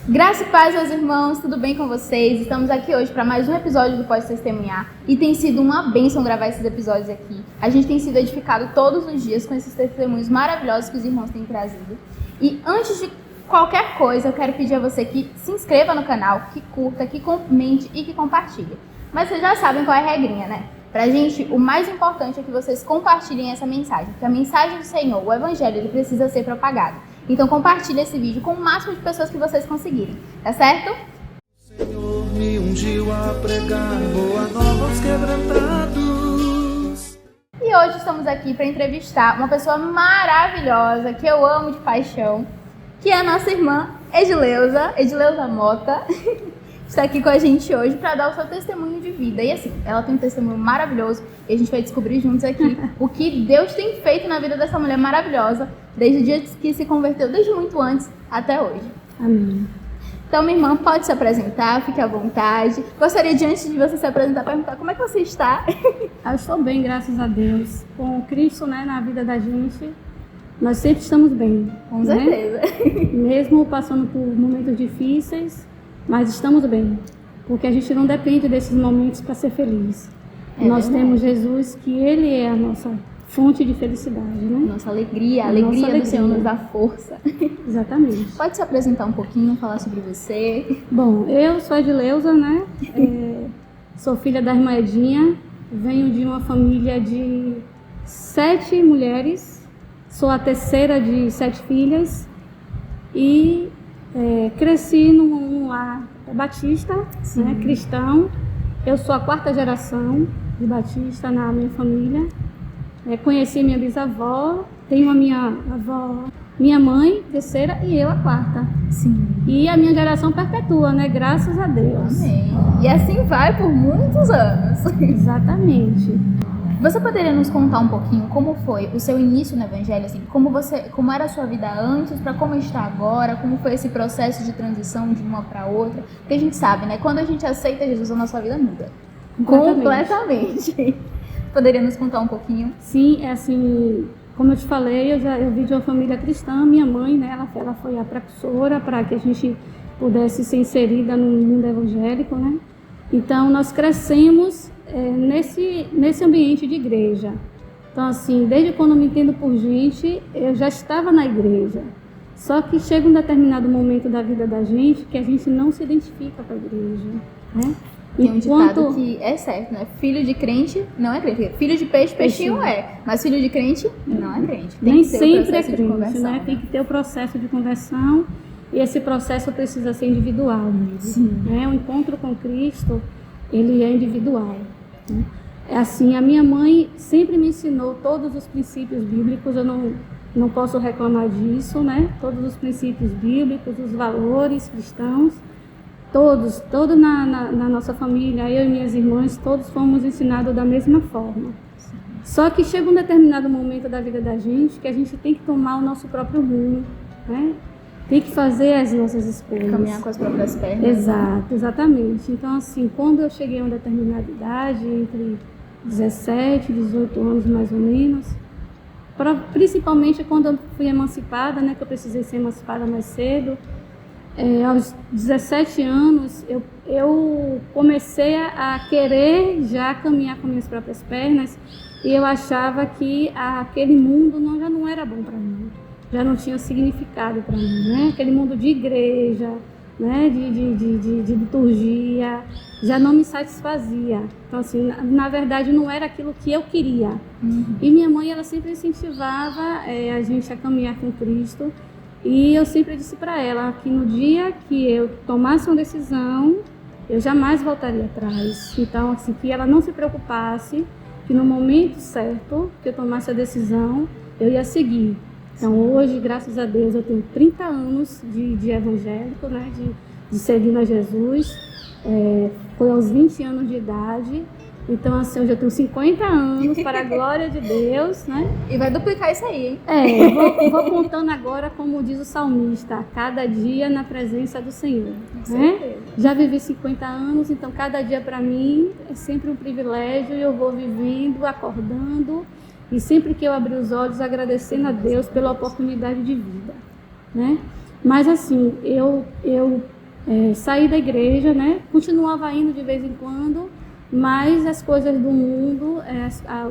Graça e paz, meus irmãos, tudo bem com vocês? Estamos aqui hoje para mais um episódio do Pode Testemunhar e tem sido uma bênção gravar esses episódios aqui. A gente tem sido edificado todos os dias com esses testemunhos maravilhosos que os irmãos têm trazido. E antes de qualquer coisa, eu quero pedir a você que se inscreva no canal, que curta, que comente e que compartilhe. Mas vocês já sabem qual é a regrinha, né? Pra gente, o mais importante é que vocês compartilhem essa mensagem, porque a mensagem do Senhor, o Evangelho, ele precisa ser propagado. Então compartilhe esse vídeo com o máximo de pessoas que vocês conseguirem, tá certo? O Senhor me ungiu a pregar boa nova aos quebrantados. E hoje estamos aqui para entrevistar uma pessoa maravilhosa, que eu amo de paixão, que é a nossa irmã Edileuza Mota. Está aqui com a gente hoje para dar o seu testemunho de vida. E assim, ela tem um testemunho maravilhoso e a gente vai descobrir juntos aqui o que Deus tem feito na vida dessa mulher maravilhosa, desde o dia que se converteu, desde muito antes até hoje. Amém. Então, minha irmã, pode se apresentar, fique à vontade. Gostaria de, antes de você se apresentar, perguntar como é que você está? Eu estou bem, graças a Deus. Com Cristo, na vida da gente, nós sempre estamos bem. Com certeza. Mesmo passando por momentos difíceis, mas estamos bem, porque a gente não depende desses momentos para ser feliz. Nós temos Jesus, que Ele é a nossa fonte de felicidade, né? Nossa alegria, a alegria do Senhor nos dá força. Exatamente. Pode se apresentar um pouquinho, falar sobre você? Bom, eu sou a Edileuza, sou filha da irmã Edinha, venho de uma família de 7 mulheres, sou a terceira de 7 filhas e cresci num lar batista, cristão. Eu sou a 4ª geração de batista na minha família. Conheci minha bisavó, tenho a minha avó, minha mãe, terceira, e eu a 4ª. Sim. E a minha geração perpetua, graças a Deus. Amém. E assim vai por muitos anos. Exatamente. Você poderia nos contar um pouquinho como foi o seu início no Evangelho, assim, como era a sua vida antes, para como está agora, como foi esse processo de transição de uma para outra? Porque a gente sabe, quando a gente aceita Jesus, a nossa vida muda. Completamente. Poderia nos contar um pouquinho? Sim, assim, como eu te falei, eu vim de uma família cristã. Minha mãe, ela foi a precursora para que a gente pudesse ser inserida no mundo evangélico, Então, nós crescemos nesse ambiente de igreja. Então, assim, desde quando eu me entendo por gente, eu já estava na igreja. Só que chega um determinado momento da vida da gente que a gente não se identifica com a igreja, Tem um ditado que é certo, Filho de crente não é crente. Filho de peixe, peixinho é. Mas filho de crente não é crente. Tem Nem que ter sempre o processo é crente, de conversão. Tem que ter o processo de conversão. E esse processo precisa ser individual mesmo. O encontro com Cristo, ele é individual. Assim, a minha mãe sempre me ensinou todos os princípios bíblicos. Eu não posso reclamar disso, Todos os princípios bíblicos, os valores cristãos. Todos na nossa família, eu e minhas irmãs, todos fomos ensinados da mesma forma. Só que chega um determinado momento da vida da gente que a gente tem que tomar o nosso próprio rumo, Tem que fazer as nossas escolhas. Caminhar com as próprias pernas. Exato, exatamente. Então, assim, quando eu cheguei a uma determinada idade, entre 17 e 18 anos mais ou menos, principalmente quando eu fui emancipada, que eu precisei ser emancipada mais cedo, aos 17 anos, eu comecei a querer já caminhar com minhas próprias pernas e eu achava que aquele mundo já não era bom para mim, já não tinha significado para mim, Aquele mundo de igreja, de liturgia, já não me satisfazia. Então, assim, na verdade, não era aquilo que eu queria. E minha mãe, ela sempre incentivava a gente a caminhar com Cristo. E eu sempre disse para ela que no dia que eu tomasse uma decisão, eu jamais voltaria atrás. Então, assim, que ela não se preocupasse, que no momento certo que eu tomasse a decisão, eu ia seguir. Então, hoje, graças a Deus, eu tenho 30 anos de evangélico, de seguir a Jesus. Foi aos 20 anos de idade. Então, assim, eu já tenho 50 anos, para a glória de Deus, E vai duplicar isso aí, hein? Vou contando agora, como diz o salmista, cada dia na presença do Senhor, Já vivi 50 anos, então cada dia para mim é sempre um privilégio e eu vou vivendo, acordando e sempre que eu abrir os olhos agradecendo a Deus pela oportunidade de vida, Mas assim, eu saí da igreja, né? Continuava indo de vez em quando, mas as coisas do mundo,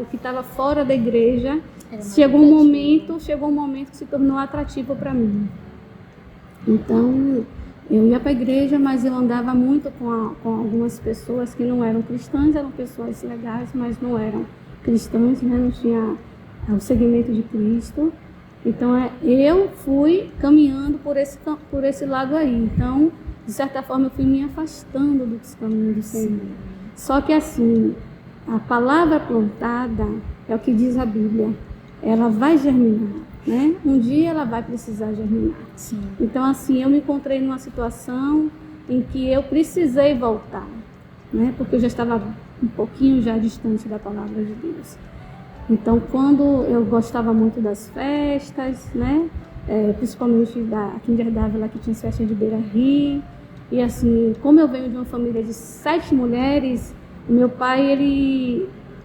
o que estava fora da igreja, chegou um momento que se tornou atrativo para mim. Então, eu ia para a igreja, mas eu andava muito com algumas pessoas que não eram cristãs, eram pessoas legais, mas não eram cristãs, né? Não tinha o segmento de Cristo. Então, eu fui caminhando por esse lado aí. Então, de certa forma, eu fui me afastando dos caminhos do Senhor. Só que assim, a palavra plantada, é o que diz a Bíblia, ela vai germinar, né? Um dia ela vai precisar germinar. Sim. Então assim, eu me encontrei numa situação em que eu precisei voltar, né? Porque eu já estava um pouquinho já distante da palavra de Deus. Então, quando eu gostava muito das festas, né? Principalmente aqui em Dávila, que tinha as festas de Beira-Rio. E assim, como eu venho de uma família de 7 mulheres, o meu pai,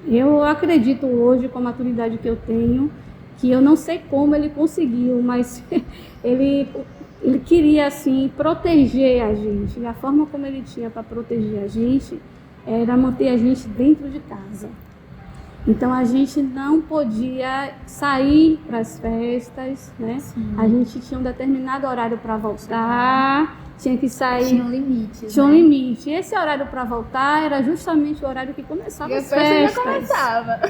eu acredito hoje, com a maturidade que eu tenho, que eu não sei como ele conseguiu, mas ele queria assim proteger a gente. E a forma como ele tinha para proteger a gente era manter a gente dentro de casa. Então a gente não podia sair para as festas, né? Sim. A gente tinha um determinado horário para voltar. Tinha que sair. Tinha um limite. Tinha um limite. E esse horário para voltar era justamente o horário que começava as festas. Já começava.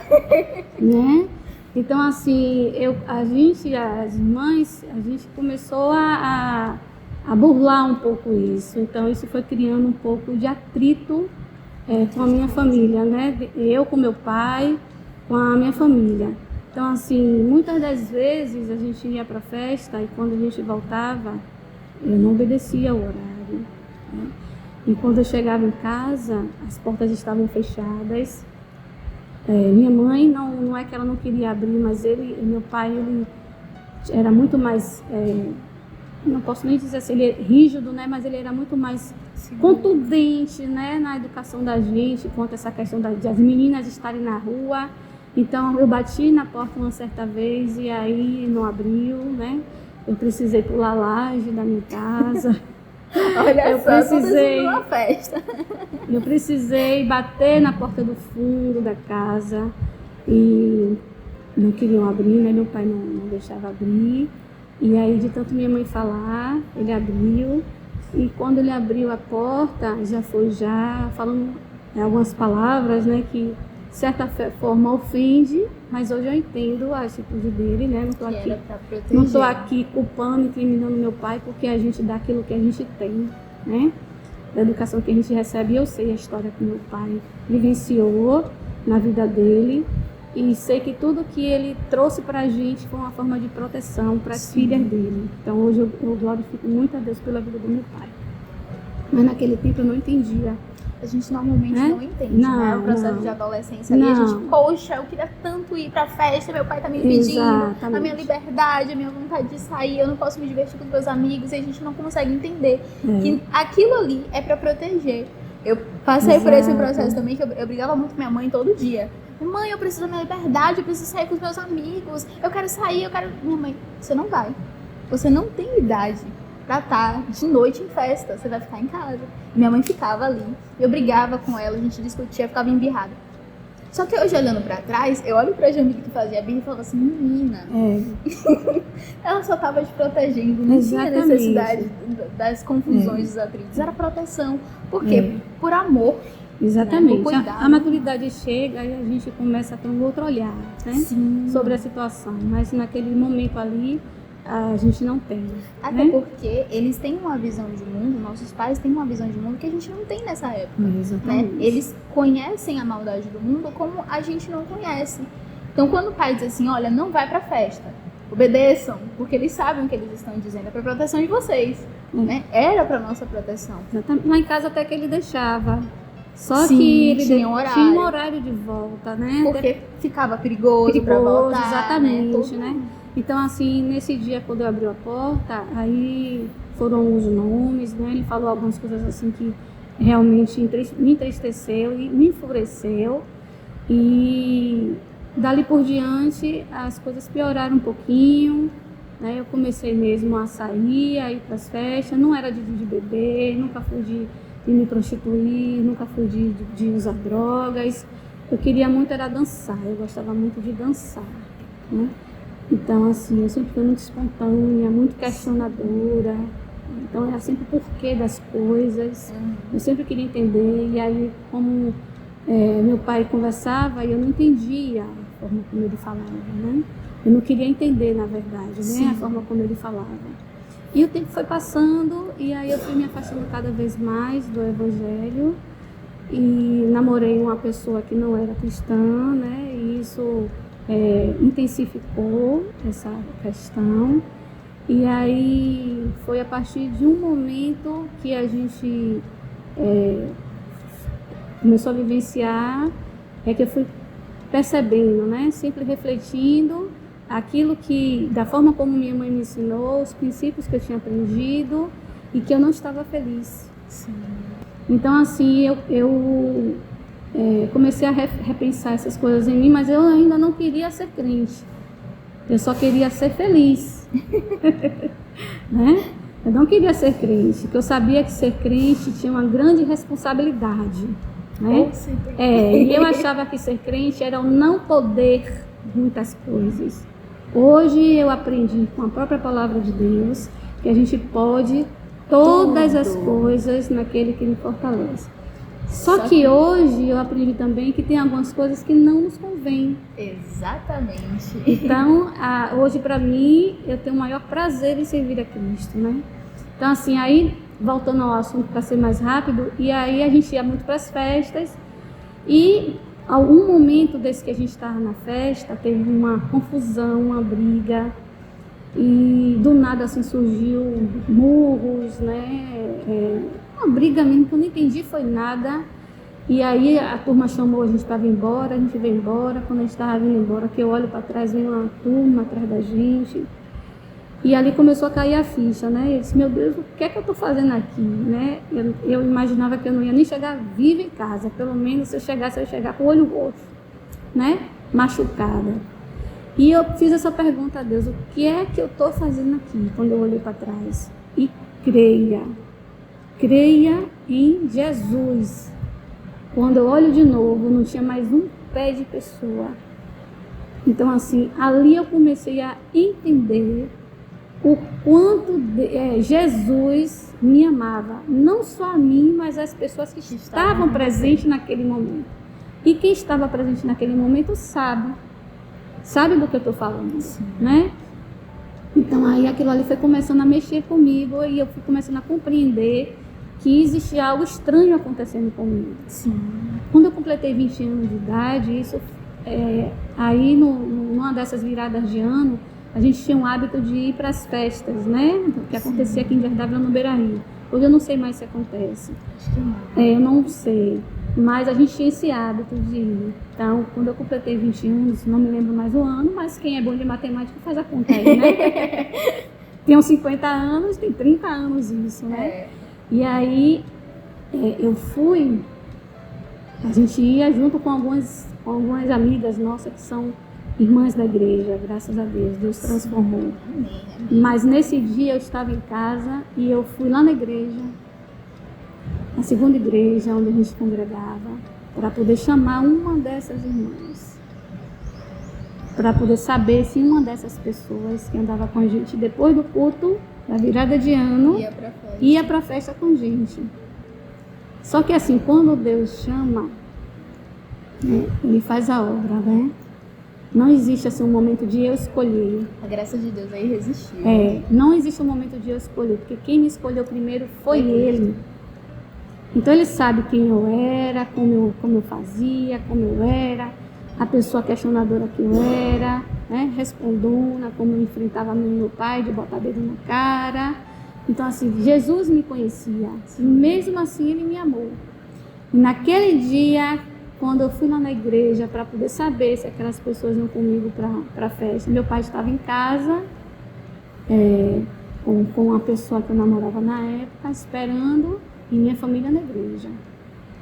Né? Então, assim, as irmãs, a gente começou a burlar um pouco isso. Então, isso foi criando um pouco de atrito com a minha família, né? Eu com meu pai, com a minha família. Então, assim, muitas das vezes a gente ia para a festa e quando a gente voltava, eu não obedecia ao horário, né? E quando eu chegava em casa, as portas estavam fechadas. Minha mãe, não é que ela não queria abrir, mas meu pai, ele era muito mais, não posso nem dizer assim, ele é rígido, né? Mas ele era muito mais contundente, né? Na educação da gente, quanto a essa questão das meninas estarem na rua. Então, eu bati na porta uma certa vez e aí não abriu, né? Eu precisei pular a laje da minha casa. Olha precisei uma festa. Eu precisei bater na porta do fundo da casa e não queriam abrir, né? Meu pai não deixava abrir. E aí, de tanto minha mãe falar, ele abriu. E quando ele abriu a porta, já foi falando algumas palavras, né? Que de certa forma ofende, mas hoje eu entendo a atitude dele, né? Não estou aqui culpando, incriminando meu pai, porque a gente dá aquilo que a gente tem, né? Da educação que a gente recebe. Eu sei a história que meu pai vivenciou na vida dele e sei que tudo que ele trouxe para a gente foi uma forma de proteção para as filhas dele. Então hoje eu glorifico muito a Deus pela vida do meu pai. Mas naquele tempo eu não entendia. A gente normalmente não entende, né? O processo de adolescência ali. A gente, poxa, eu queria tanto ir pra festa, meu pai tá me pedindo. Exatamente. A minha liberdade, a minha vontade de sair, eu não posso me divertir com os meus amigos, e a gente não consegue entender que aquilo ali é pra proteger. Eu passei por esse processo também, que eu brigava muito com minha mãe todo dia. Mãe, eu preciso da minha liberdade, eu preciso sair com os meus amigos, eu quero sair, Minha mãe, você não vai. Você não tem idade pra estar de noite em festa, você vai ficar em casa. Minha mãe ficava ali, eu brigava com ela, a gente discutia, ficava embirrada. Só que hoje, olhando pra trás, eu olho pra Jamile que fazia birra e falo assim, menina, ela só tava te protegendo, não tinha necessidade das confusões, dos atritos, era proteção. Por quê? Por amor. Exatamente. Né? A maturidade chega e a gente começa a ter um outro olhar, né? Sobre a situação, mas naquele momento ali, a gente não tem. Até porque eles têm uma visão de mundo, nossos pais têm uma visão de mundo que a gente não tem nessa época. Né? Eles conhecem a maldade do mundo como a gente não conhece. Então quando o pai diz assim, olha, não vai pra festa, obedeçam, porque eles sabem o que eles estão dizendo, é pra proteção de vocês. Né? Era pra nossa proteção. Exatamente. Lá em casa até que ele deixava. Só que ele tinha um horário de volta, né? Porque ficava perigoso pra voltar. Exatamente, né? Então, assim, nesse dia, quando eu abri a porta, aí foram os nomes, né? Ele falou algumas coisas assim que realmente me entristeceu e me enfureceu. E dali por diante, as coisas pioraram um pouquinho. né? Eu comecei mesmo a sair, a ir para as festas, não era de beber, nunca fui de me prostituir, nunca fui de usar drogas. Eu queria muito era dançar, eu gostava muito de dançar, né? Então, assim, eu sempre fui muito espontânea, muito questionadora. Então, era sempre o porquê das coisas. Eu sempre queria entender. E aí, como meu pai conversava, eu não entendia a forma como ele falava, né? Eu não queria entender, na verdade, né? A forma como ele falava. E o tempo foi passando, e aí eu fui me afastando cada vez mais do Evangelho. E namorei uma pessoa que não era cristã, né? E isso intensificou essa questão. E aí foi a partir de um momento que a gente começou a vivenciar, que eu fui percebendo, né? Sempre refletindo aquilo da forma como minha mãe me ensinou, os princípios que eu tinha aprendido e que eu não estava feliz. Sim. Então, assim, eu comecei a repensar essas coisas em mim, mas eu ainda não queria ser crente. Eu só queria ser feliz. Né? Eu não queria ser crente, porque eu sabia que ser crente tinha uma grande responsabilidade. Né? E eu achava que ser crente era o não poder muitas coisas. Hoje eu aprendi com a própria palavra de Deus que a gente pode todas as coisas naquele que me fortalece. Só que hoje eu aprendi também que tem algumas coisas que não nos convêm. Exatamente. Então, hoje para mim, eu tenho o maior prazer em servir a Cristo, né? Então, assim, aí, voltando ao assunto para ser mais rápido, e aí a gente ia muito para as festas, e algum momento desse que a gente estava na festa, teve uma confusão, uma briga, e do nada assim surgiu murros, né? Uma briga mesmo que eu não entendi, foi nada. E aí a turma chamou a gente para vir embora, a gente veio embora. Quando a gente estava vindo embora, que eu olho para trás, vem uma turma atrás da gente. E ali começou a cair a ficha, né? Eu disse, meu Deus, o que é que eu estou fazendo aqui, né? Eu imaginava que eu não ia nem chegar viva em casa. Pelo menos se eu chegasse, eu ia chegar com o olho roxo, né? Machucada. E eu fiz essa pergunta a Deus, o que é que eu estou fazendo aqui? Quando eu olhei para trás. E creia em Jesus. Quando eu olho de novo, não tinha mais um pé de pessoa. Então, assim, ali eu comecei a entender o quanto Jesus me amava. Não só a mim, mas as pessoas que estavam presentes naquele momento. E quem estava presente naquele momento sabe do que eu estou falando, né? Então aí aquilo ali foi começando a mexer comigo e eu fui começando a compreender que existia algo estranho acontecendo comigo. Sim. Quando eu completei 20 anos de idade, isso aí numa dessas viradas de ano, a gente tinha um hábito de ir para as festas, né? Que acontecia aqui em Verdade, no Beira-Rio. Hoje eu não sei mais se acontece. Acho que não. Eu não sei. Mas a gente tinha esse hábito de ir. Então, quando eu completei 20 anos, não me lembro mais o ano, mas quem é bom de matemática faz a conta aí, né? Tenho 50 anos, tem 30 anos isso, né? E aí, eu fui, a gente ia junto com algumas amigas nossas que são irmãs da igreja, graças a Deus, Deus transformou. Mas nesse dia eu estava em casa e eu fui lá na igreja, a segunda igreja onde a gente congregava, para poder chamar uma dessas irmãs, para poder saber se uma dessas pessoas que andava com a gente depois do culto, da virada de ano, ia para a festa com a gente. Só que assim, quando Deus chama, né, Ele faz a obra, né? Não existe assim um momento de eu escolher. A graça de Deus é irresistível. Não existe um momento de eu escolher, porque quem me escolheu primeiro foi Ele. Então Ele sabe quem eu era, como eu fazia, como eu era, a pessoa questionadora que eu era, né? Respondona, como eu enfrentava meu pai, de botar dedo na cara. Então assim, Jesus me conhecia, e mesmo assim Ele me amou. E naquele dia, quando eu fui lá na igreja para poder saber se aquelas pessoas iam comigo para a festa, meu pai estava em casa, com uma pessoa que eu namorava na época, esperando, e minha família na igreja.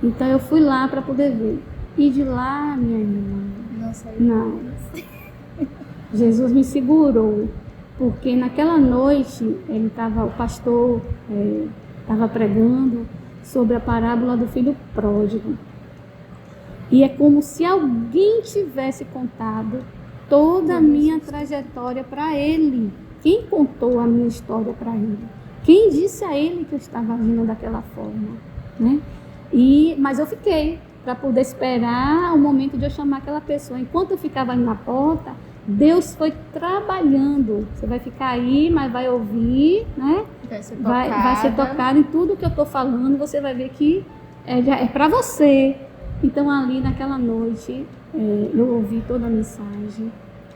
Então eu fui lá para poder ver. E de lá, minha irmã, Não saiu. não. Jesus me segurou. porque naquela noite o pastor estava pregando sobre a parábola do filho pródigo. E é como se alguém tivesse contado toda a minha trajetória para ele. Quem contou a minha história para ele? Quem disse a ele que eu estava agindo daquela forma? Né? Mas eu fiquei para poder esperar o momento de eu chamar aquela pessoa. Enquanto eu ficava ali na porta, Deus foi trabalhando. Você vai ficar aí, mas vai ouvir, né? Vai ser tocado em tudo que eu estou falando. Você vai ver que é para você. Então ali naquela noite eu ouvi toda a mensagem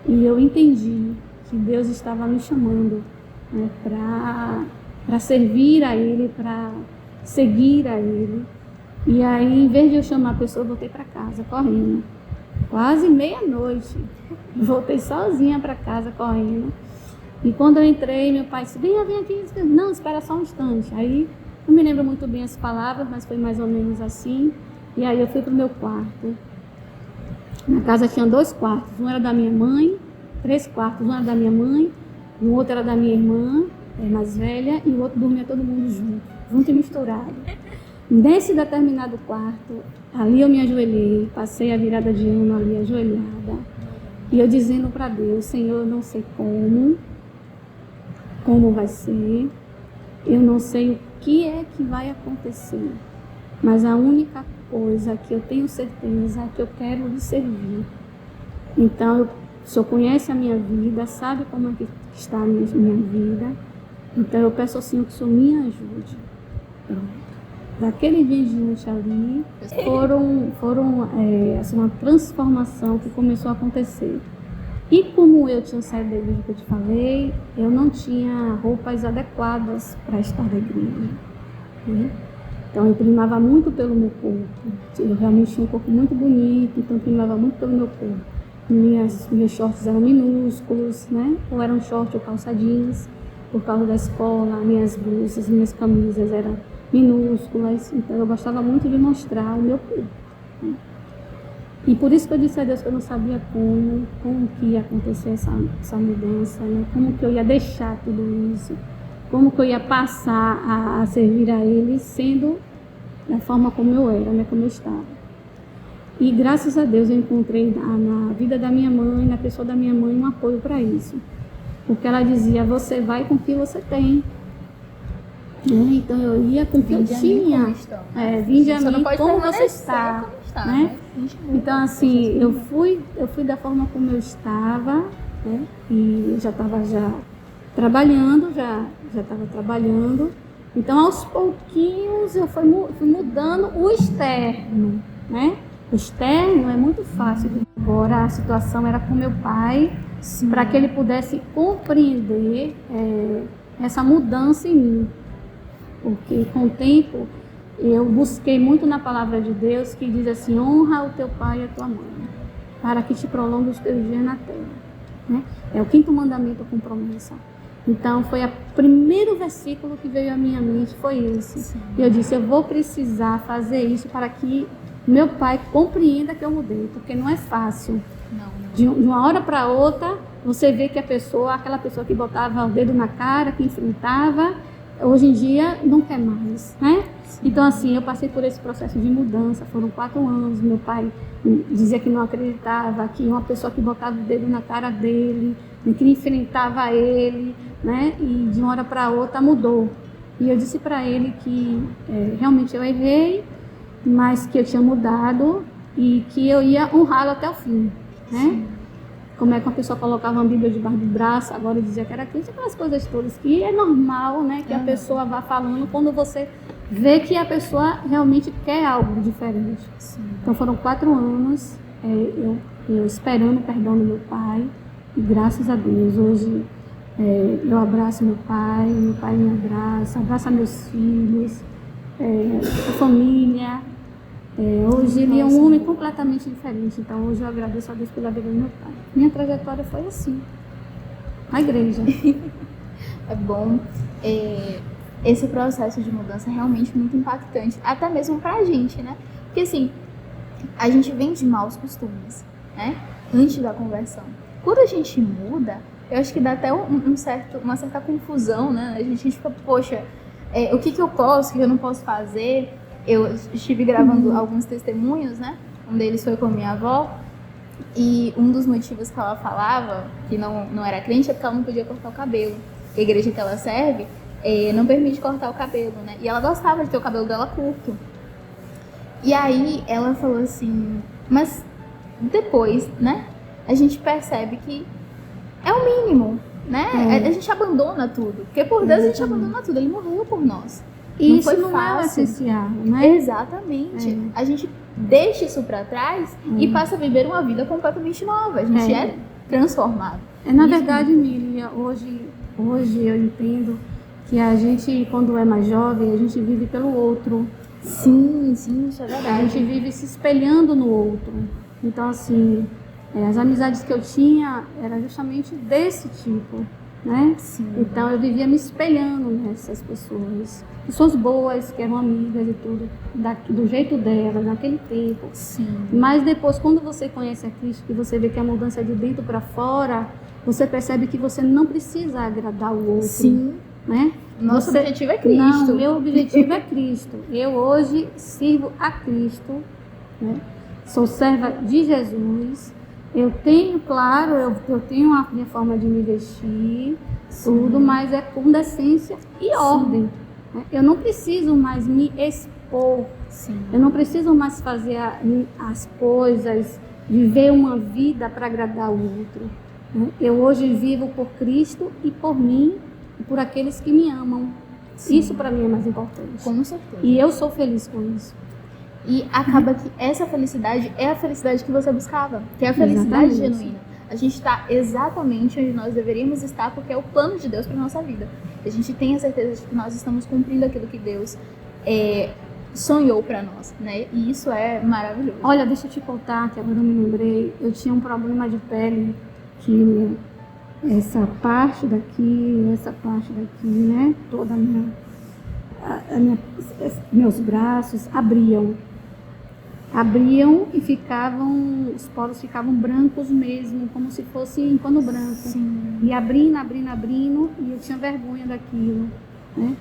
e eu entendi que Deus estava me chamando, né, para servir a Ele, para seguir a Ele. E aí, em vez de eu chamar a pessoa, eu voltei para casa correndo. Quase meia-noite. Voltei sozinha para casa correndo. E quando eu entrei, meu pai disse: vem aqui. Não, espera só um instante. Aí, não me lembro muito bem as palavras, mas foi mais ou menos assim. E aí eu fui para o meu quarto. Na casa tinha 2 quartos. Um era da minha mãe, 3 quartos. Um era da minha mãe, um outro era da minha irmã, mais velha, e o outro dormia todo mundo junto e misturado. Nesse determinado quarto, ali eu me ajoelhei, passei a virada de ano ali ajoelhada, e eu dizendo para Deus: Senhor, eu não sei como vai ser, eu não sei o que é que vai acontecer, mas a única coisa que eu tenho certeza é que eu quero lhe servir. Então, o Senhor conhece a minha vida, sabe como é que está a minha vida, então eu peço ao Senhor que o Senhor me ajude. Pronto. Daquele dia em diante ali, foram assim, uma transformação que começou a acontecer. E como eu tinha saído da igreja que eu te falei, eu não tinha roupas adequadas para estar na igreja, né? Então eu primava muito pelo meu corpo. Eu realmente tinha um corpo muito bonito, então eu primava muito pelo meu corpo. Meus shorts eram minúsculos, né? Ou eram shorts ou calça jeans, por causa da escola. Minhas blusas, minhas camisas eram minúsculas. Então eu gostava muito de mostrar o meu corpo, né? E por isso que eu disse a Deus que eu não sabia como que ia acontecer essa mudança, né? Como que eu ia deixar tudo isso, como que eu ia passar a servir a Ele sendo da forma como eu era, né? Como eu estava. E graças a Deus eu encontrei na vida da minha mãe, na pessoa da minha mãe, um apoio para isso. Porque ela dizia: você vai com o que você tem. Então eu ia com o que eu tinha. Vinde a mim como você está. Né? Então assim, eu fui da forma como eu estava, né? E eu já estava trabalhando, já estava trabalhando. Então aos pouquinhos eu fui mudando o externo, né? O externo é muito fácil. Agora a situação era com meu pai, para que ele pudesse compreender essa mudança em mim. Porque com o tempo eu busquei muito na palavra de Deus, que diz assim: honra o teu pai e a tua mãe, para que te prolongue os teus dias na terra, né? É o 5º mandamento com promessa. Então foi o primeiro versículo que veio à minha mente, foi esse. Sim. E eu disse: eu vou precisar fazer isso para que meu pai compreenda que eu mudei, porque não é fácil. Não. De uma hora para outra, você vê que aquela pessoa que botava o dedo na cara, que enfrentava, hoje em dia não quer mais, né? Sim. Então assim, eu passei por esse processo de mudança, foram 4 anos. Meu pai dizia que não acreditava, que uma pessoa que botava o dedo na cara dele, que enfrentava ele, né? E de uma hora para outra mudou. E eu disse para ele que realmente eu errei, mas que eu tinha mudado e que eu ia honrá-lo até o fim, né? Sim. Como é que uma pessoa colocava uma Bíblia debaixo do braço, agora dizia que era crente, aquelas coisas todas que é normal, né? Que a pessoa vá falando quando você vê que a pessoa realmente quer algo diferente. Sim. Então foram 4 anos eu esperando o perdão do meu pai, e graças a Deus hoje eu abraço meu pai me abraça meus filhos, a família. Hoje ele é um homem completamente diferente. Então hoje eu agradeço a Deus pela vida do meu pai. Minha trajetória foi assim, na igreja. É bom. Esse processo de mudança é realmente muito impactante, até mesmo pra gente, né? Porque assim, a gente vem de maus costumes, né? Antes da conversão. Quando a gente muda, eu acho que dá até uma certa confusão, né? A gente fica, poxa, o que eu posso, o que eu não posso fazer? Eu estive gravando alguns testemunhos, né? Um deles foi com a minha avó. E um dos motivos que ela falava que não era crente é porque ela não podia cortar o cabelo. A igreja que ela serve não permite cortar o cabelo, né? E ela gostava de ter o cabelo dela curto. E aí ela falou assim, mas depois, né? A gente percebe que é o mínimo, né? A gente abandona tudo. Porque por Deus a gente abandona tudo. Ele morreu por nós. E isso não é o essencial, né? Exatamente. A gente deixa isso pra trás e passa a viver uma vida completamente nova. A gente é transformado. Na verdade, Miriam, hoje eu entendo que a gente, quando é mais jovem, a gente vive pelo outro. Sim, isso é verdade. A gente vive se espelhando no outro. Então, assim, as amizades que eu tinha eram justamente desse tipo, né? Sim. Então, eu vivia me espelhando nessas pessoas boas, que eram amigas e tudo, do jeito delas, naquele tempo. Sim. Mas depois, quando você conhece a Cristo, que você vê que a mudança é de dentro para fora, você percebe que você não precisa agradar o outro. Sim. Né? Nosso objetivo é Cristo. Não, meu objetivo é Cristo. Eu hoje sirvo a Cristo, né? Sou serva de Jesus. Eu tenho, claro, eu tenho a minha forma de me vestir, tudo, mas é com decência e ordem. Né? Eu não preciso mais me expor. Sim. Eu não preciso mais fazer as coisas, viver uma vida para agradar o outro. Né? Eu hoje vivo por Cristo e por mim, e por aqueles que me amam. Sim. Isso para mim é mais importante. Com certeza. E eu sou feliz com isso. E acaba que essa felicidade é a felicidade que você buscava, que é a felicidade genuína. A gente está exatamente onde nós deveríamos estar, porque é o plano de Deus para nossa vida. A gente tem a certeza de que nós estamos cumprindo aquilo que Deus sonhou para nós, né? E isso é maravilhoso. Olha, deixa eu te contar, que agora eu me lembrei, eu tinha um problema de pele que essa parte daqui, né? Toda meus braços abriam e os poros ficavam brancos mesmo, como se fosse em pano branco. Sim. E abrindo, e eu tinha vergonha daquilo, né?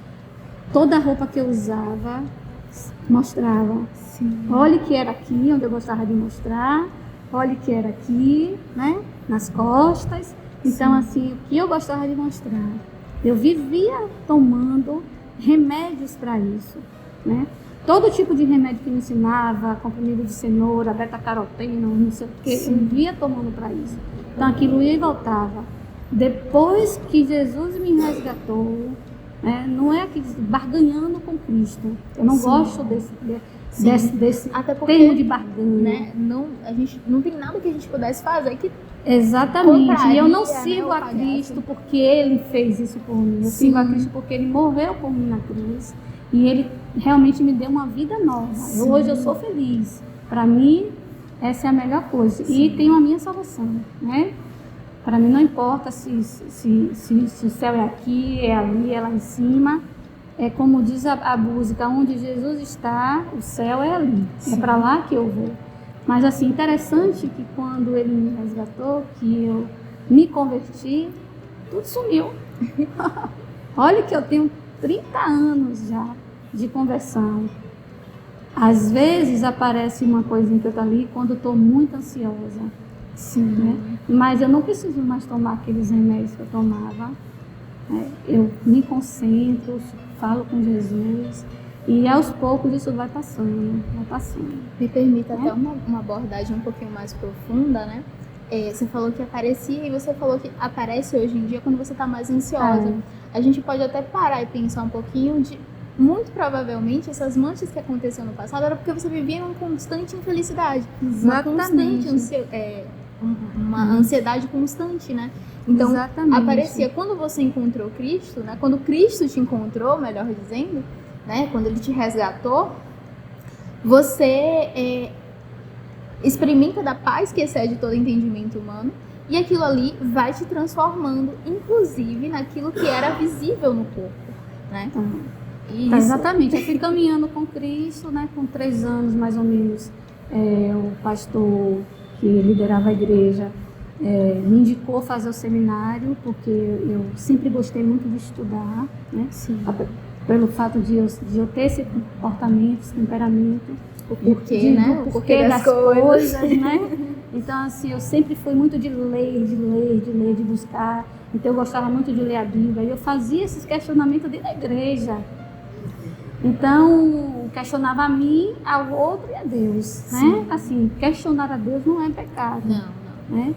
Toda a roupa que eu usava mostrava. Sim. Olha que era aqui, onde eu gostava de mostrar, olha que era aqui, né? Nas costas. Então, assim, o que eu gostava de mostrar? Eu vivia tomando remédios para isso, né? Todo tipo de remédio que me ensinava, comprimido de cenoura, beta-caroteno, não sei o que, eu vivia tomando para isso. Então, aquilo ia e voltava. Depois que Jesus me resgatou, né? Não é aqui barganhando com Cristo. Eu não gosto desse até porque, termo de barganha. Né? A gente não tem nada que a gente pudesse fazer que exatamente. E eu não né, sirvo a Cristo porque Ele fez isso por mim. Eu sirvo a Cristo porque Ele morreu por mim na cruz. E Ele realmente me deu uma vida nova. Hoje eu sou feliz. Para mim, essa é a melhor coisa. E tenho a minha salvação, né? Para mim não importa se o céu é aqui, é ali, é lá em cima. É como diz a música, onde Jesus está, o céu é ali. Sim. É para lá que eu vou. Mas assim, interessante que quando Ele me resgatou, que eu me converti, tudo sumiu. Olha que eu tenho 30 anos já de conversão. Às vezes aparece uma coisinha que eu estou ali quando eu estou muito ansiosa. Sim. Né? Mas eu não preciso mais tomar aqueles remédios que eu tomava. Eu me concentro, falo com Jesus e aos poucos isso vai passando. Me permita até uma abordagem um pouquinho mais profunda, né? Você falou que aparecia e você falou que aparece hoje em dia quando você está mais ansiosa. A gente pode até parar e pensar um pouquinho de, muito provavelmente, essas manchas que aconteceram no passado era porque você vivia em uma constante infelicidade. Exatamente. Uma ansiedade constante, né? Então, exatamente. Aparecia quando você encontrou Cristo, né? Quando Cristo te encontrou, melhor dizendo, né? Quando Ele te resgatou, você experimenta da paz que excede todo entendimento humano e aquilo ali vai te transformando, inclusive naquilo que era visível no corpo, né? Tá, exatamente. Eu fui caminhando com Cristo, né? Com 3 anos, mais ou menos, o pastor que liderava a igreja, me indicou fazer o seminário, porque eu sempre gostei muito de estudar, né? Sim. Pelo fato de eu ter esse comportamento, esse temperamento. O porquê, né? O porquê das coisas, né? Então, assim, eu sempre fui muito de ler, de buscar. Então, eu gostava muito de ler a Bíblia. E eu fazia esses questionamentos dentro da igreja. Então, questionava a mim, ao outro e a Deus, né? Assim, questionar a Deus não é pecado. Não. Né?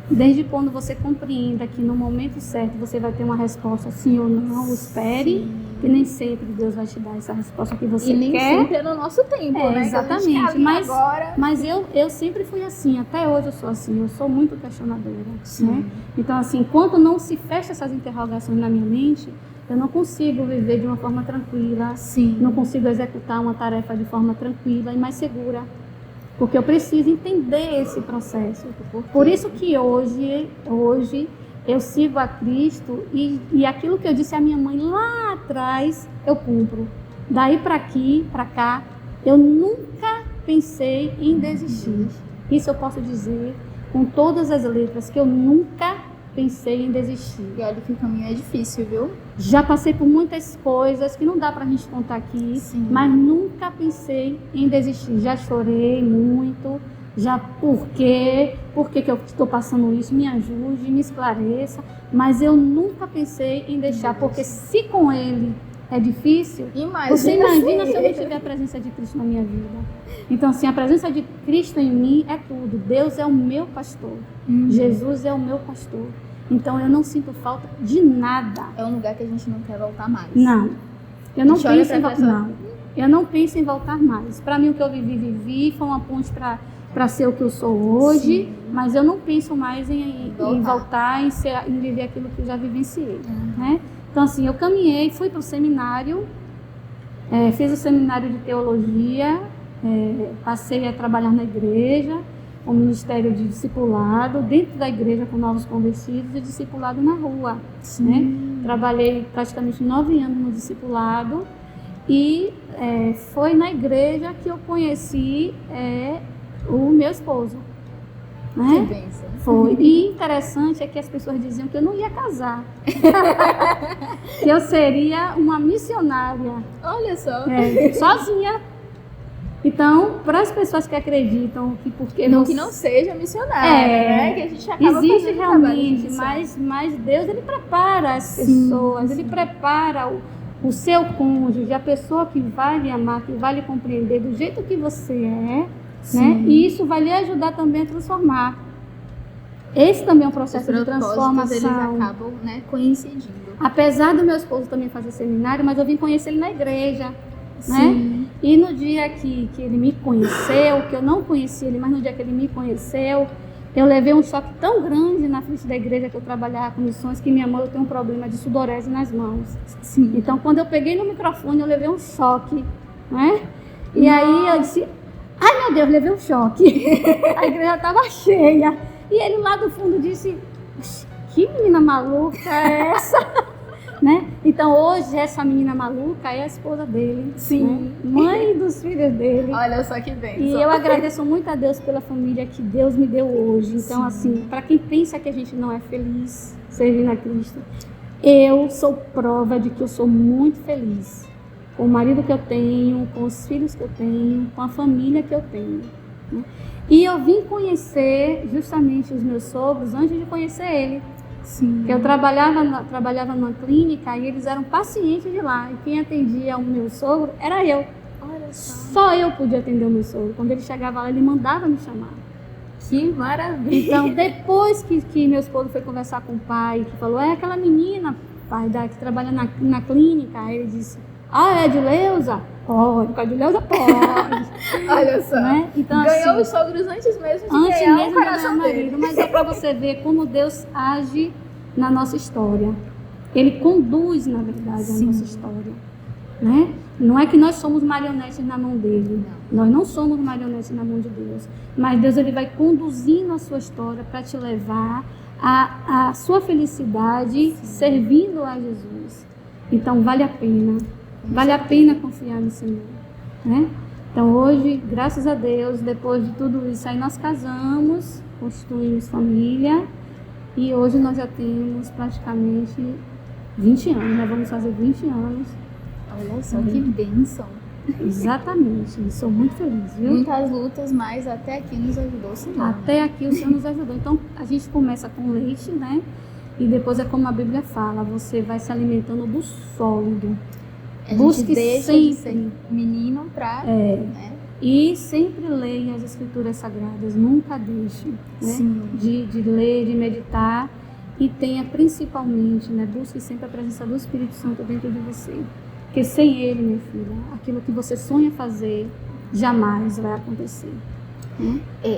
Desde quando você compreenda que no momento certo você vai ter uma resposta sim ou não, espere, que nem sempre Deus vai te dar essa resposta que você quer. E nem sempre é no nosso tempo, né? Exatamente, mas eu sempre fui assim, até hoje eu sou assim, eu sou muito questionadora. Né? Então, assim, enquanto não se fecha essas interrogações na minha mente, eu não consigo viver de uma forma tranquila, não consigo executar uma tarefa de forma tranquila e mais segura. Porque eu preciso entender esse processo. Por isso que hoje eu sigo a Cristo e aquilo que eu disse à minha mãe lá atrás, eu cumpro. Daí para cá, eu nunca pensei em desistir. Isso eu posso dizer com todas as letras, que eu nunca pensei em desistir. E olha que o caminho é difícil, viu? Já passei por muitas coisas que não dá pra gente contar aqui, mas nunca pensei em desistir. Já chorei muito, por que eu estou passando isso, me ajude, me esclareça, mas eu nunca pensei em deixar, porque se com ele é difícil, você imagina se eu não tiver a presença de Cristo na minha vida. Então, assim, a presença de Cristo em mim é tudo. Deus é o meu pastor, Jesus é o meu pastor. Então, eu não sinto falta de nada. É um lugar que a gente não quer voltar mais. Não, eu não penso em voltar. Não, eu não penso em voltar mais. Para mim, o que eu vivi, foi uma ponte para ser o que eu sou hoje, mas eu não penso mais em voltar, em viver aquilo que eu já vivenciei. Né? Então, assim, eu caminhei, fui para o seminário, fiz o seminário de teologia, passei a trabalhar na igreja, o ministério de discipulado, dentro da igreja com novos convertidos e discipulado na rua. Né? Trabalhei praticamente 9 anos no discipulado e foi na igreja que eu conheci o meu esposo. Né? Que bênção. Foi. E interessante é que as pessoas diziam que eu não ia casar. Que eu seria uma missionária. Olha só. Sozinha. Então, para as pessoas que acreditam que porque não que não seja missionária, né? Que a gente acaba existe realmente, mas Deus ele prepara as pessoas, ele prepara o seu cônjuge, a pessoa que vai lhe amar, que vai lhe compreender do jeito que você é, né? E isso vai lhe ajudar também a transformar. Esse também é um processo de transformação. Eles acabam, né, coincidindo. Apesar do meu esposo também fazer seminário, mas eu vim conhecer ele na igreja. Né? E no dia que ele me conheceu, que eu não conhecia ele, mas no dia que ele me conheceu, eu levei um choque tão grande na frente da igreja que eu trabalhava com missões, que minha mãe tem um problema de sudorese nas mãos. Então, quando eu peguei no microfone, eu levei um choque, né? E aí eu disse, ai meu Deus, levei um choque. A igreja estava cheia. E ele lá do fundo disse, que menina maluca é essa? Né? Então hoje essa menina maluca é a esposa dele, né? Mãe dos filhos dele. Olha só que bênção. E eu agradeço muito a Deus pela família que Deus me deu hoje. Então assim, para quem pensa que a gente não é feliz servindo a Cristo, eu sou prova de que eu sou muito feliz com o marido que eu tenho, com os filhos que eu tenho, com a família que eu tenho, né? E eu vim conhecer justamente os meus sogros antes de conhecer ele. Eu trabalhava numa clínica e eles eram pacientes de lá. E quem atendia o meu sogro era eu. Olha só eu podia atender o meu sogro. Quando ele chegava lá, ele mandava me chamar. Que maravilha! Então, depois que meu esposo foi conversar com o pai, que falou, é aquela menina, pai, que trabalha na clínica, aí ele disse, é a Edileuza? Pode, com a Edileuza pode. Olha só, né? Então, ganhou assim, os sogros antes mesmo de ganhar o coração dele. Mas é para você ver como Deus age na nossa história. Ele conduz, na verdade, a nossa história. Né? Não é que nós somos marionetes na mão dele. Nós não somos marionetes na mão de Deus. Mas Deus ele vai conduzindo a sua história para te levar à sua felicidade servindo a Jesus. Então, vale a pena. Vale a pena confiar no Senhor, né? Então hoje, graças a Deus, depois de tudo isso aí nós casamos, constituímos família E hoje nós já temos praticamente 20 anos, nós vamos fazer 20 anos. Olha só que bênção. Exatamente, e sou muito feliz, viu? Muitas lutas, mas até aqui nos ajudou o Senhor. Até aqui o Senhor nos ajudou. Então a gente começa com leite, né? E depois é como a Bíblia fala, você vai se alimentando do sólido. A Busque gente deixa sempre de ser menino pra... né? E sempre leia as Escrituras Sagradas, nunca deixe, né? Sim. De ler, de meditar. E tenha principalmente, né? Busque sempre a presença do Espírito Santo dentro de você. Porque sem ele, minha filha, aquilo que você sonha fazer jamais vai acontecer.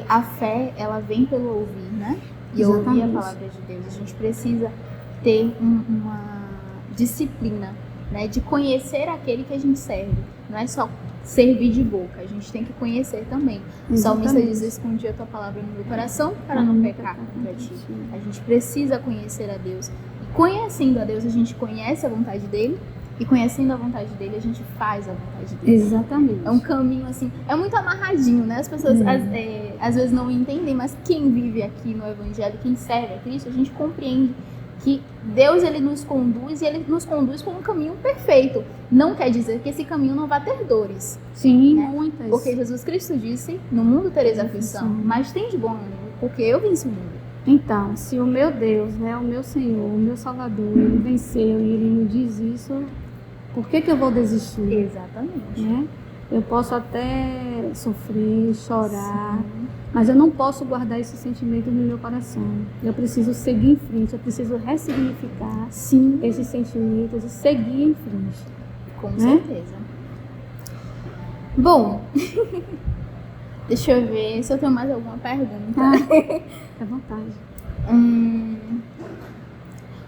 A fé, ela vem pelo ouvir, né? E ouvir a palavra de Deus. A gente precisa ter uma disciplina, né? De conhecer aquele que a gente serve. Não é só servir de boca, a gente tem que conhecer também. O salmista diz: escondi a tua palavra no meu coração para não pecar contra ti. A gente precisa conhecer a Deus. E conhecendo a Deus, a gente conhece a vontade dele. E conhecendo a vontade dele, a gente faz a vontade dele. Exatamente. É um caminho assim, é muito amarradinho, né? As pessoas às vezes não entendem, mas quem vive aqui no Evangelho, quem serve a Cristo, a gente compreende que Deus, ele nos conduz, e ele nos conduz por um caminho perfeito. Não quer dizer que esse caminho não vai ter dores. Sim, né? muitas. Porque Jesus Cristo disse: no mundo tereis aflição, mas tem de bom ânimo, porque eu venci o mundo. Então, se o meu Deus, né, o meu Senhor, o meu Salvador, ele venceu e ele me diz isso, por que eu vou desistir? Exatamente. Né? Eu posso até sofrer, chorar, mas eu não posso guardar esse sentimento no meu coração. Eu preciso seguir em frente, eu preciso ressignificar esses sentimentos e seguir em frente. Com certeza. Bom, deixa eu ver se eu tenho mais alguma pergunta. Fique à vontade.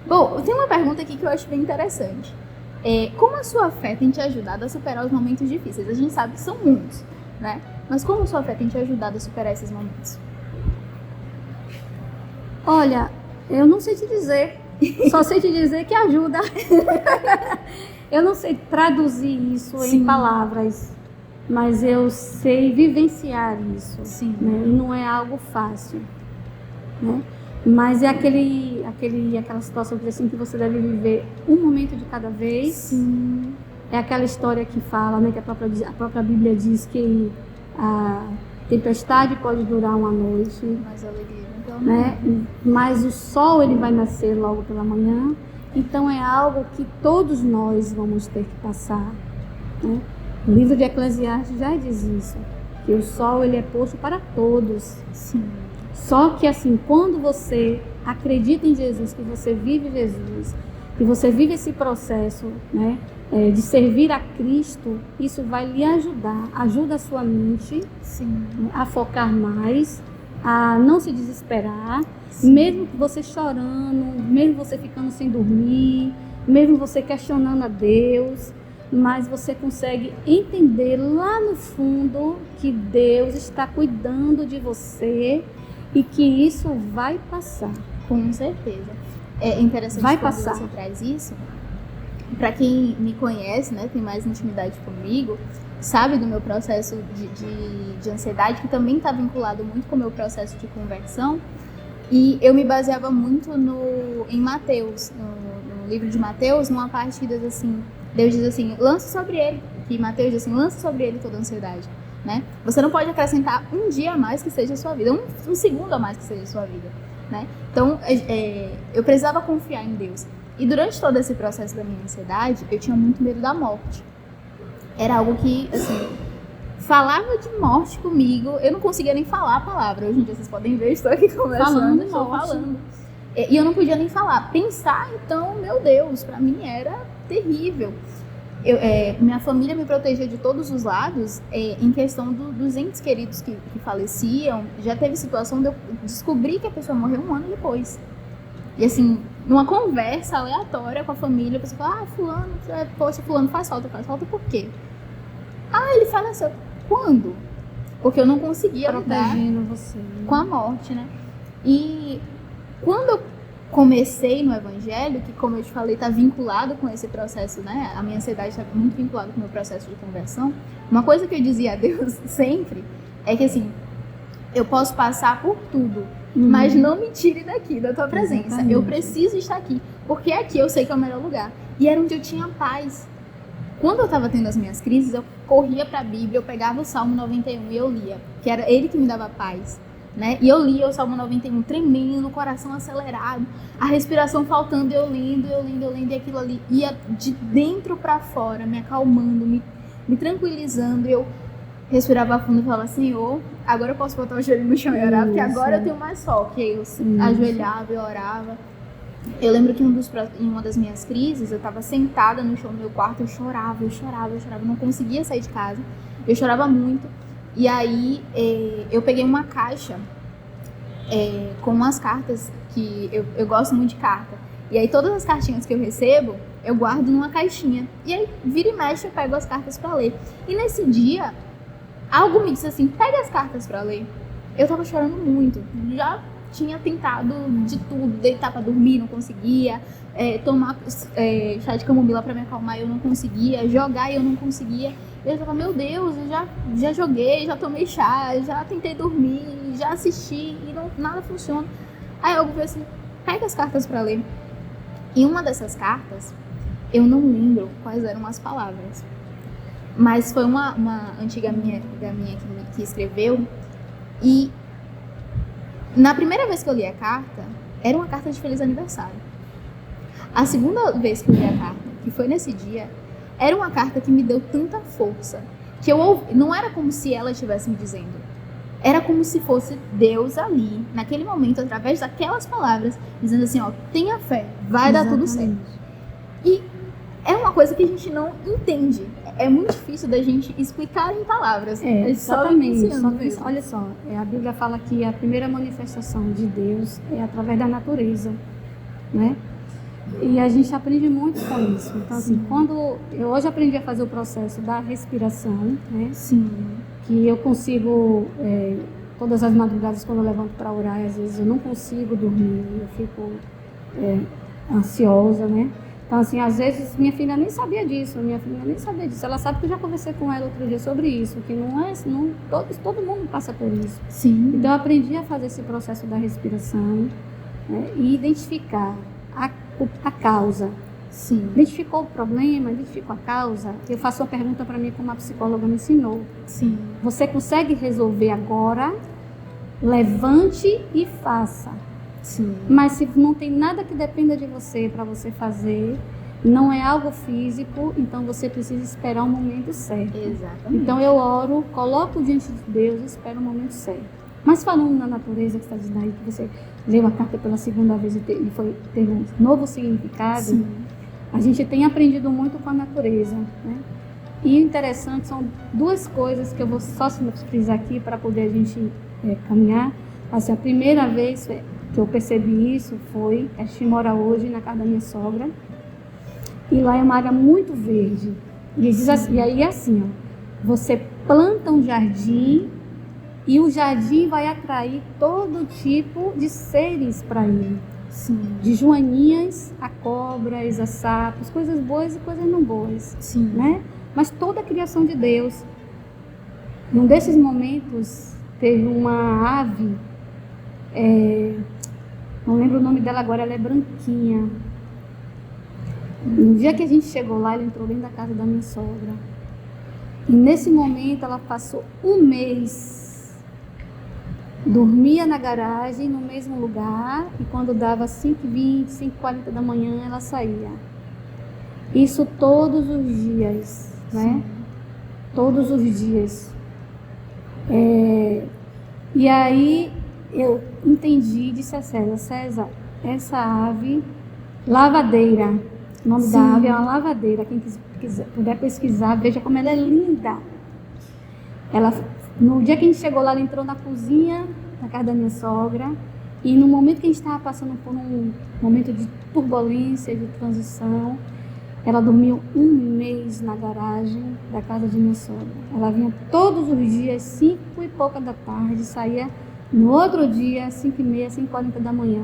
Bom, tem uma pergunta aqui que eu acho bem interessante. Como a sua fé tem te ajudado a superar os momentos difíceis? A gente sabe que são muitos, né? Mas como a sua fé tem te ajudado a superar esses momentos? Olha, eu não sei te dizer. Só sei te dizer que ajuda. Eu não sei traduzir isso em palavras, mas eu sei vivenciar isso. Sim. Né? E não é algo fácil, né? Mas é aquela situação assim, que você deve viver um momento de cada vez. Sim. É aquela história que fala, né, que a própria Bíblia diz que a tempestade pode durar uma noite, Mas a alegria, então, né? Mas o sol ele vai nascer logo pela manhã. Então é algo que todos nós vamos ter que passar, né? O livro de Eclesiastes já diz isso, que o sol ele é posto para todos. Sim. Só que assim, quando você acredita em Jesus, que você vive Jesus, que você vive esse processo, né, de servir a Cristo, isso vai lhe ajudar, ajuda a sua mente a focar mais, a não se desesperar, mesmo você chorando, mesmo você ficando sem dormir, mesmo você questionando a Deus, mas você consegue entender lá no fundo que Deus está cuidando de você e que isso vai passar. Com certeza. É interessante Vai quando passar. você traz isso. Para quem me conhece, né, tem mais intimidade comigo, sabe do meu processo de ansiedade, que também está vinculado muito com o meu processo de conversão. E eu me baseava muito em Mateus, no livro de Mateus, numa parte que diz assim, Deus diz assim: lance sobre ele, que Mateus diz assim: lance sobre ele toda a ansiedade. Né? Você não pode acrescentar um dia a mais que seja a sua vida, um segundo a mais que seja a sua vida, né? Então, eu precisava confiar em Deus. E durante todo esse processo da minha ansiedade, eu tinha muito medo da morte. Era algo que, assim, falava de morte comigo, eu não conseguia nem falar a palavra. Hoje em dia vocês podem ver, estou aqui conversando, estou falando. E eu não podia nem falar. Pensar, então, meu Deus, para mim era terrível. Minha família me protegia de todos os lados em questão dos entes queridos que faleciam. Já teve situação de eu descobrir que a pessoa morreu um ano depois. E assim, numa conversa aleatória com a família, a pessoa fala: fulano, poxa, fulano faz falta por quê? Ele faleceu. Quando? Porque eu não conseguia lidar com a morte, né? E quando eu comecei no Evangelho, que, como eu te falei, está vinculado com esse processo, né? A minha ansiedade está muito vinculada com o meu processo de conversão. Uma coisa que eu dizia a Deus sempre é que, assim, eu posso passar por tudo, mas não me tire daqui, da tua presença. Exatamente. Eu preciso estar aqui, porque aqui eu sei que é o melhor lugar. E era onde eu tinha paz. Quando eu estava tendo as minhas crises, eu corria para a Bíblia, eu pegava o Salmo 91 e eu lia, que era ele que me dava paz, né? E eu lia o Salmo 91 tremendo, o coração acelerado, a respiração faltando, eu lendo, e aquilo ali ia de dentro para fora, me acalmando, me tranquilizando. Eu respirava fundo e falava, Senhor, agora eu posso botar o joelho no chão e orar, porque agora eu tenho mais foco. E aí eu ajoelhava e orava. Eu lembro que em uma das minhas crises, eu estava sentada no chão do meu quarto, eu chorava, não conseguia sair de casa, eu chorava muito. E aí eu peguei uma caixa com umas cartas, que eu gosto muito de carta. E aí todas as cartinhas que eu recebo, eu guardo numa caixinha. E aí vira e mexe, eu pego as cartas para ler. E nesse dia, algo me disse assim, pega as cartas para ler. Eu tava chorando muito, já tinha tentado de tudo, deitar para dormir, não conseguia, tomar chá de camomila para me acalmar, eu não conseguia, jogar, eu não conseguia. Eu tava, meu Deus, eu já joguei, já tomei chá, já tentei dormir, já assisti e nada funciona. Aí algo veio assim, pega as cartas para ler. E uma dessas cartas, eu não lembro quais eram as palavras, mas foi uma antiga amiga minha que escreveu. E na primeira vez que eu li a carta, era uma carta de feliz aniversário. A segunda vez que eu li a carta, que foi nesse dia, era uma carta que me deu tanta força, que eu ouvi, não era como se ela estivesse me dizendo, era como se fosse Deus ali, naquele momento, através daquelas palavras, dizendo assim, ó, tenha fé, vai dar tudo certo. E é uma coisa que a gente não entende. É muito difícil da gente explicar em palavras. Exatamente. Olha só, a Bíblia fala que a primeira manifestação de Deus é através da natureza, né? E a gente aprende muito com isso. Então, assim, quando eu hoje aprendi a fazer o processo da respiração, né? Sim. Que eu consigo, todas as madrugadas quando eu levanto para orar, às vezes eu não consigo dormir, eu fico ansiosa, né? Então, assim, às vezes minha filha nem sabia disso, ela sabe que eu já conversei com ela outro dia sobre isso, que todo mundo passa por isso. Sim. Então eu aprendi a fazer esse processo da respiração, né, e identificar a causa. Sim. Identificou o problema, identificou a causa. Eu faço uma pergunta para mim como a psicóloga me ensinou. Sim. Você consegue resolver agora? Levante e faça. Sim. Mas se não tem nada que dependa de você para você fazer, não é algo físico, então você precisa esperar o momento certo. Exatamente. Então eu oro, coloco diante de Deus e espero o momento certo. Mas falando na natureza que está dizendo aí, que você leu a carta pela segunda vez e teve um novo significado, Sim. A gente tem aprendido muito com a natureza, né? E interessante, são duas coisas que eu vou só frisar aqui para poder a gente caminhar. Assim, a primeira vez que eu percebi isso foi, a gente mora hoje na casa da minha sogra, e lá é uma área muito verde. E aí é assim, ó, você planta um jardim e o jardim vai atrair todo tipo de seres para ele. Sim. De joaninhas a cobras, a sapos, coisas boas e coisas não boas. Sim. Né? Mas toda a criação de Deus. Num desses momentos, teve uma ave, não lembro o nome dela agora, ela é branquinha. No dia que a gente chegou lá, ela entrou dentro da casa da minha sogra. E nesse momento, ela passou um mês. Dormia na garagem, no mesmo lugar, e quando dava 5h20, 5h40 da manhã, ela saía. Isso todos os dias, né? Sim. Todos os dias. E aí eu entendi e disse a César, essa ave, lavadeira, o nome Sim. da ave é uma lavadeira, quem puder pesquisar, veja como ela é linda. No dia que a gente chegou lá, ela entrou na cozinha da casa da minha sogra, e no momento que a gente estava passando por um momento de turbulência, de transição, ela dormiu um mês na garagem da casa de minha sogra. Ela vinha todos os dias, 5h pouca da tarde, saía no outro dia, 5h30, 5h40 da manhã.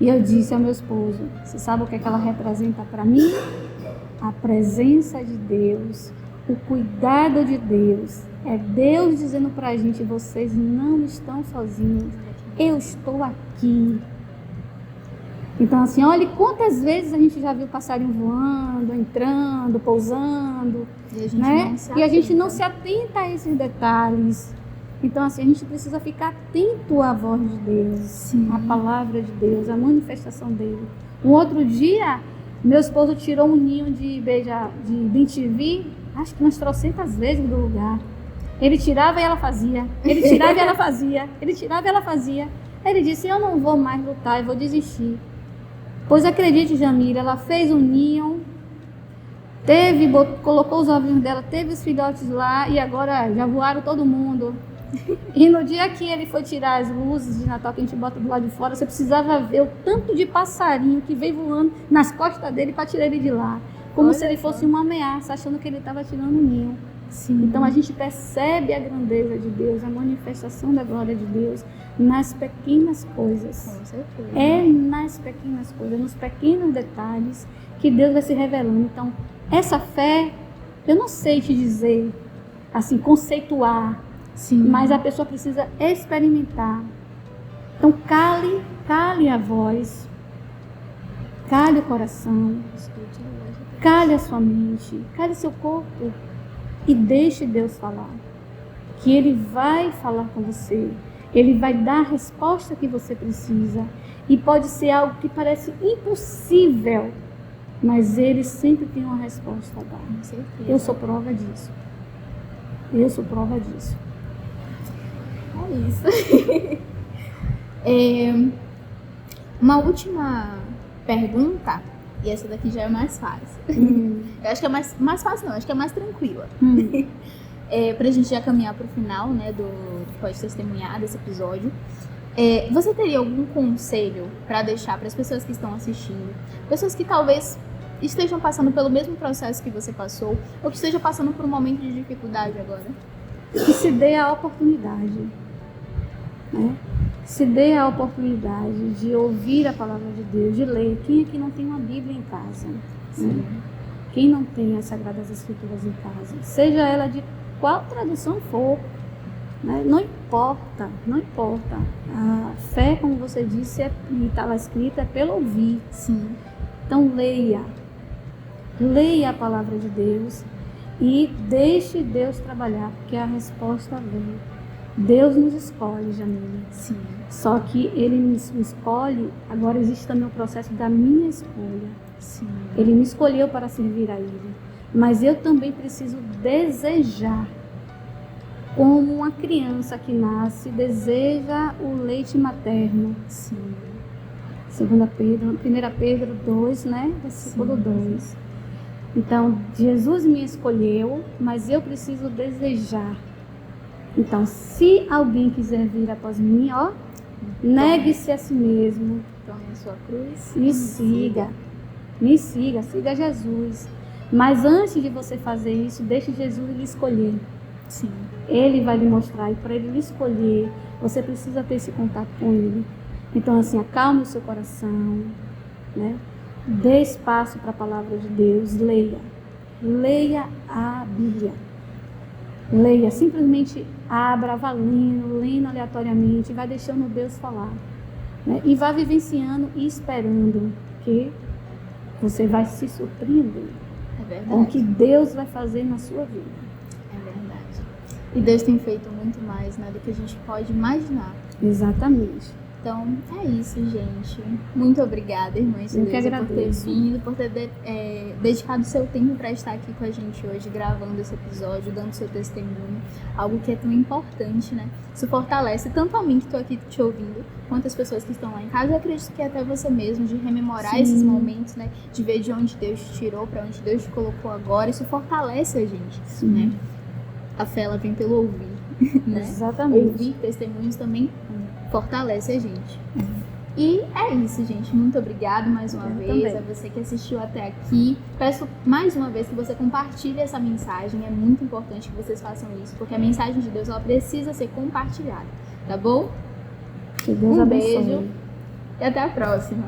E eu disse ao meu esposo, você sabe o que ela representa para mim? A presença de Deus, o cuidado de Deus. É Deus dizendo pra gente, vocês não estão sozinhos. eu estou aqui. Então, assim, olha quantas vezes a gente já viu passarinho voando, entrando, pousando, e a gente não se atenta a esses detalhes. Então, assim, a gente precisa ficar atento à voz de Deus, Sim. à palavra de Deus, à manifestação dele. Um outro dia, meu esposo tirou um ninho de bem-te-vi, acho que umas 300 vezes do lugar. Ele tirava e ela fazia, ele tirava e ela fazia, ele tirava e ela fazia. Ele disse, eu não vou mais lutar, eu vou desistir. Pois acredite, Jamila, ela fez um ninho, colocou os ovinhos dela, teve os filhotes lá e agora já voaram todo mundo. E no dia que ele foi tirar as luzes de Natal que a gente bota do lado de fora, você precisava ver o tanto de passarinho que veio voando nas costas dele para tirar ele de lá. Como se ele fosse uma ameaça, achando que ele estava tirando um ninho. Sim. Então a gente percebe a grandeza de Deus, a manifestação da glória de Deus nas pequenas coisas. Com certeza. É nas pequenas coisas, nos pequenos detalhes que Deus vai se revelando. Então, essa fé, eu não sei te dizer, assim, conceituar, Sim. mas a pessoa precisa experimentar. Então, cale a voz, cale o coração, cale a sua mente, cale seu corpo e deixe Deus falar. Que Ele vai falar com você, Ele vai dar a resposta que você precisa. E pode ser algo que parece impossível, mas Ele sempre tem uma resposta a dar. Com certeza. Eu sou prova disso. Eu sou prova disso. É isso. Uma última pergunta, e essa daqui já é mais fácil. Eu acho que é mais fácil não, acho que é mais tranquila. Pra gente já caminhar pro final, né, do Pode Testemunhar, desse episódio. Você teria algum conselho para deixar para as pessoas que estão assistindo? Pessoas que talvez estejam passando pelo mesmo processo que você passou, ou que estejam passando por um momento de dificuldade agora? Que se dê a oportunidade, né? Se dê a oportunidade de ouvir a palavra de Deus, de ler. Quem aqui não tem uma Bíblia em casa? Né? Quem não tem as Sagradas Escrituras em casa? Seja ela de qual tradução for, né? Não importa, não importa. A fé, como você disse, e está lá escrita, é pelo ouvir. Sim. Então leia a palavra de Deus e deixe Deus trabalhar, porque a resposta vem. Deus nos escolhe, Jamila. Sim. Só que Ele nos escolhe, agora existe também o processo da minha escolha. Sim. Ele me escolheu para servir a Ele, mas eu também preciso desejar, como uma criança que nasce, deseja o leite materno. Sim. 1 Pedro 2, né? Versículo 2. Então, Jesus me escolheu, mas eu preciso desejar. Então, se alguém quiser vir após mim, negue-se a si mesmo. Tome a sua cruz. Me siga, siga Jesus. Mas antes de você fazer isso, deixe Jesus lhe escolher. Sim. Ele vai lhe mostrar, e para Ele lhe escolher, você precisa ter esse contato com Ele. Então, assim, acalme o seu coração, né? Dê espaço para a palavra de Deus, leia a Bíblia. Leia, simplesmente abra, vá lendo aleatoriamente, vai deixando Deus falar, né? E vá vivenciando e esperando que você vai se surpreender com o que Deus vai fazer na sua vida. É verdade. E Deus tem feito muito mais, né, do que a gente pode imaginar. Exatamente. Então, é isso, gente. Muito obrigada, irmã Eu que agradeço. por ter vindo, por ter dedicado seu tempo para estar aqui com a gente hoje, gravando esse episódio, dando seu testemunho. Algo que é tão importante, né? Isso fortalece tanto a mim que estou aqui te ouvindo, quanto as pessoas que estão lá em casa. Eu acredito que até você mesmo, de rememorar esses momentos, né? De ver de onde Deus te tirou, para onde Deus te colocou agora. Isso fortalece a gente, né? A fé, ela vem pelo ouvir, né? Exatamente. Ouvir testemunhos também fortalece a gente. E é isso, gente. Muito obrigada mais uma vez também. a você que assistiu até aqui. Peço mais uma vez que você compartilhe essa mensagem. É muito importante que vocês façam isso, porque a mensagem de Deus, ela precisa ser compartilhada. Tá bom? Que Deus Um abençoe. beijo e até a próxima.